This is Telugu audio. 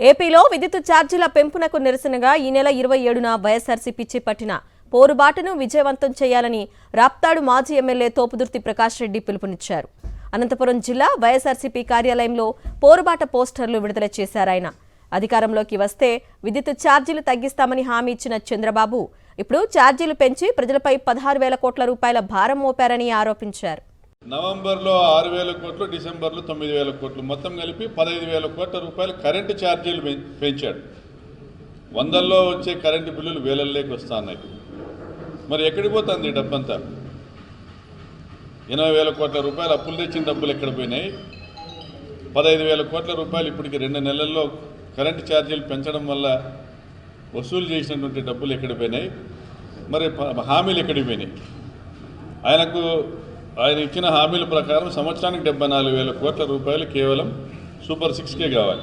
ఏపీలో విద్యుత్ ఛార్జీల పెంపునకు నిరసనగా ఈ నెల 27న వైఎస్ఆర్సీపీ చేపట్టిన పోరుబాటును విజయవంతం చేయాలని రాప్తాడు మాజీ ఎమ్మెల్యే తోపుదుర్తి ప్రకాష్ రెడ్డి పిలుపునిచ్చారు. అనంతపురం జిల్లా వైఎస్ఆర్సీపీ కార్యాలయంలో పోరుబాట పోస్టర్లు విడుదల చేశారాయన. అధికారంలోకి వస్తే విద్యుత్ ఛార్జీలు తగ్గిస్తామని హామీ ఇచ్చిన చంద్రబాబు ఇప్పుడు ఛార్జీలు పెంచి ప్రజలపై 16,000 కోట్ల రూపాయల భారం మోపారని ఆరోపించారు. నవంబర్లో 6,000 కోట్లు, డిసెంబర్లో 9,000 కోట్లు, మొత్తం కలిపి 15,000 కోట్ల రూపాయలు కరెంటు ఛార్జీలు పెంచాడు. వందల్లో వచ్చే కరెంటు బిల్లులు వేలల్లోకి వస్తున్నాయి. మరి ఎక్కడికి పోతుంది డబ్బంతా? 80,000 కోట్ల రూపాయలు అప్పులు తెచ్చిన డబ్బులు ఎక్కడ పోయినాయి? 15,000 కోట్ల రూపాయలు ఇప్పటికి 2 నెలల్లో కరెంటు ఛార్జీలు పెంచడం వల్ల వసూలు చేసినటువంటి డబ్బులు ఎక్కడ పోయినాయి? మరి హామీలు ఎక్కడికి పోయినాయి? ఆయన ఇచ్చిన హామీల ప్రకారం సంవత్సరానికి 74,000 కోట్ల రూపాయలు కేవలం సూపర్ 6కే కావాలి.